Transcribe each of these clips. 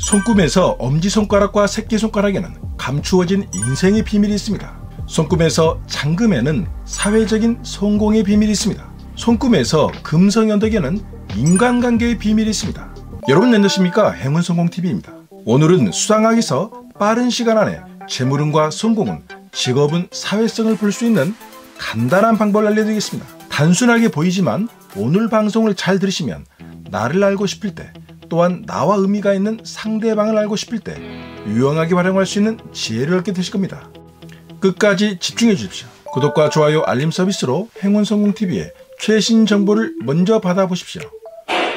손금에서 엄지손가락과 새끼손가락에는 감추어진 인생의 비밀이 있습니다. 손금에서 잠금에는 사회적인 성공의 비밀이 있습니다. 손금에서 금성연덕에는 인간관계의 비밀이 있습니다. 여러분 안녕하십니까? 행운성공TV입니다. 오늘은 수상학에서 빠른 시간 안에 재물운과 성공운, 직업운, 사회성을 볼 수 있는 간단한 방법을 알려드리겠습니다. 단순하게 보이지만 오늘 방송을 잘 들으시면 나를 알고 싶을 때, 또한 나와 의미가 있는 상대방을 알고 싶을 때 유용하게 활용할 수 있는 지혜를 얻게 되실 겁니다. 끝까지 집중해 주십시오. 구독과 좋아요, 알림 서비스로 행운성공TV의 최신 정보를 먼저 받아보십시오.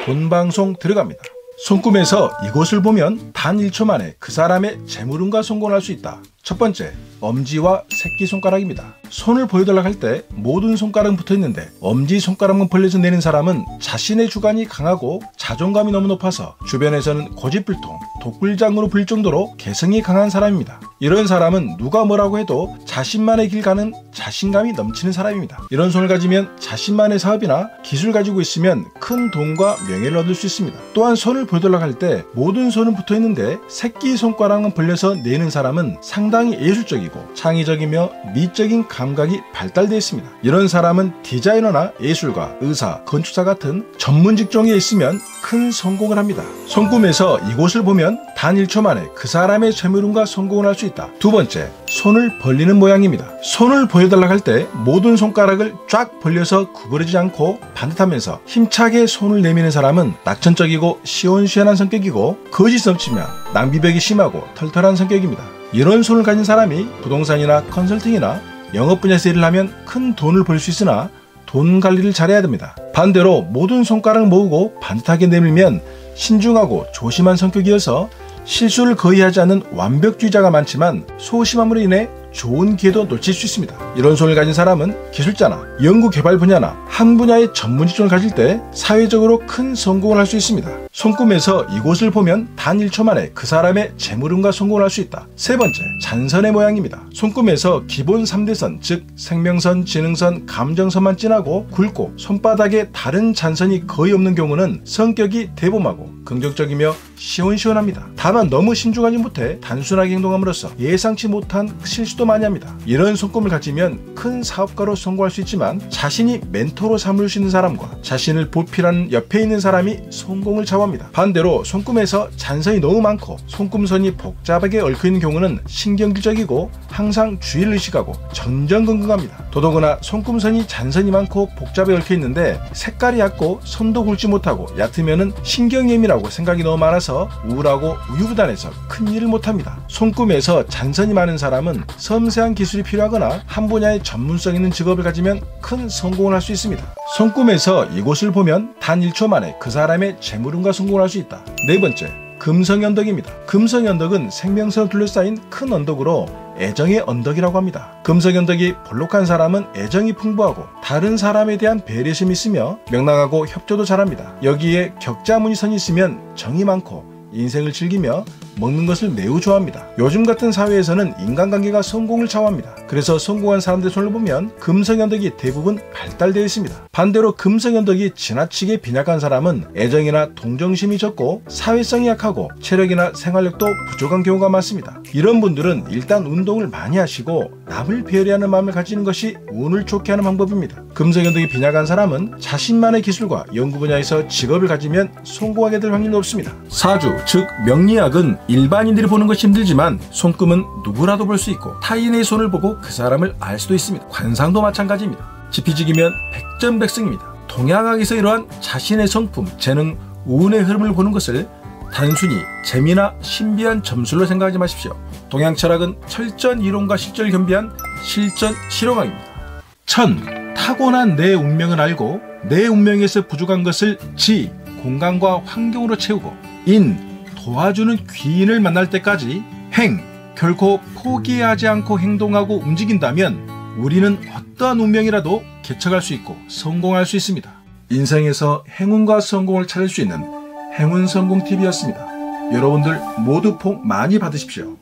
본 방송 들어갑니다. 손금에서 이곳을 보면 단 1초 만에 그 사람의 재물운과 성공을 할 수 있다. 첫 번째, 엄지와 새끼손가락입니다. 손을 보여달라고 할 때 모든 손가락은 붙어있는데 엄지손가락만 벌려서 내는 사람은 자신의 주관이 강하고 자존감이 너무 높아서 주변에서는 고집불통, 독불장으로 불릴 정도로 개성이 강한 사람입니다. 이런 사람은 누가 뭐라고 해도 자신만의 길 가는 자신감이 넘치는 사람입니다. 이런 손을 가지면 자신만의 사업이나 기술 가지고 있으면 큰 돈과 명예를 얻을 수 있습니다. 또한 손을 보여달라고 할 때 모든 손은 붙어있는데 새끼손가락만 벌려서 내는 사람은 상당히 예술적이고 창의적이며 미적인 감각이 발달되어 있습니다. 이런 사람은 디자이너나 예술가, 의사, 건축사 같은 전문 직종에 있으면 큰 성공을 합니다. 손금에서 이곳을 보면 단 1초 만에 그 사람의 재물운과 성공을 할 수 있다. 두 번째, 손을 벌리는 모양입니다. 손을 보여달라고 할 때 모든 손가락을 쫙 벌려서 구부러지지 않고 반듯하면서 힘차게 손을 내미는 사람은 낙천적이고 시원시원한 성격이고 거짓 없지만 낭비벽이 심하고 털털한 성격입니다. 이런 손을 가진 사람이 부동산이나 컨설팅이나 영업 분야에서 일을 하면 큰 돈을 벌 수 있으나 돈 관리를 잘해야 됩니다. 반대로 모든 손가락을 모으고 반듯하게 내밀면 신중하고 조심한 성격이어서 실수를 거의 하지 않는 완벽주의자가 많지만 소심함으로 인해 좋은 기회도 놓칠 수 있습니다. 이런 손을 가진 사람은 기술자나 연구개발 분야나 한 분야의 전문 직종을 가질 때 사회적으로 큰 성공을 할 수 있습니다. 손금에서 이곳을 보면 단 1초 만에 그 사람의 재물운과 성공을 할 수 있다. 세 번째, 잔선의 모양입니다. 손금에서 기본 3대선, 즉 생명선, 지능선, 감정선만 진하고 굵고 손바닥에 다른 잔선이 거의 없는 경우는 성격이 대범하고 긍정적이며 시원시원합니다. 다만 너무 신중하지 못해 단순하게 행동함으로써 예상치 못한 실수도 많이 합니다. 이런 손금을 가지면 큰 사업가로 성공할 수 있지만 자신이 멘토로 삼을 수 있는 사람과 자신을 보필하는 옆에 있는 사람이 성공을 좌우합니다. 반대로 손금에서 잔선이 너무 많고 손금선이 복잡하게 얽혀있는 경우는 신경질적이고 항상 주의를 의식하고 전전긍긍합니다. 더더구나 손금선이 잔선이 많고 복잡하게 얽혀있는데 색깔이 얕고 선도 굵지 못하고 얕으면 신경예민하고 생각이 너무 많아서 우울하고 우유부단해서 큰일을 못합니다. 손금에서 잔선이 많은 사람은 섬세한 기술이 필요하거나 한 분야의 전문성 있는 직업을 가지면 큰 성공을 할 수 있습니다. 손금에서 이곳을 보면 단 1초 만에 그 사람의 재물운과 성공을 할 수 있다. 네 번째, 금성연덕입니다. 금성연덕은 생명선을 둘러싸인 큰 언덕으로 애정의 언덕이라고 합니다. 금성연덕이 볼록한 사람은 애정이 풍부하고 다른 사람에 대한 배려심이 있으며 명랑하고 협조도 잘합니다. 여기에 격자무늬선이 있으면 정이 많고 인생을 즐기며 먹는 것을 매우 좋아합니다. 요즘 같은 사회에서는 인간관계가 성공을 좌우합니다. 그래서 성공한 사람들의 손을 보면 금성연덕이 대부분 발달되어 있습니다. 반대로 금성연덕이 지나치게 빈약한 사람은 애정이나 동정심이 적고 사회성이 약하고 체력이나 생활력도 부족한 경우가 많습니다. 이런 분들은 일단 운동을 많이 하시고 남을 배려하는 마음을 가지는 것이 운을 좋게 하는 방법입니다. 금성연덕이 빈약한 사람은 자신만의 기술과 연구 분야에서 직업을 가지면 성공하게 될 확률이 높습니다. 사주, 즉 명리학은 일반인들이 보는 것이 힘들지만 손금은 누구라도 볼 수 있고 타인의 손을 보고 그 사람을 알 수도 있습니다. 관상도 마찬가지입니다. 지피지기면 백전백승입니다. 동양학에서 이러한 자신의 성품, 재능, 운의 흐름을 보는 것을 단순히 재미나 신비한 점술로 생각하지 마십시오. 동양철학은 철전 이론과 실전을 겸비한 실전 실용학입니다. 천, 타고난 내 운명을 알고 내 운명에서 부족한 것을 지, 공간과 환경으로 채우고 인, 도와주는 귀인을 만날 때까지 행, 결코 포기하지 않고 행동하고 움직인다면 우리는 어떠한 운명이라도 개척할 수 있고 성공할 수 있습니다. 인생에서 행운과 성공을 찾을 수 있는 행운성공TV였습니다. 여러분들 모두 복 많이 받으십시오.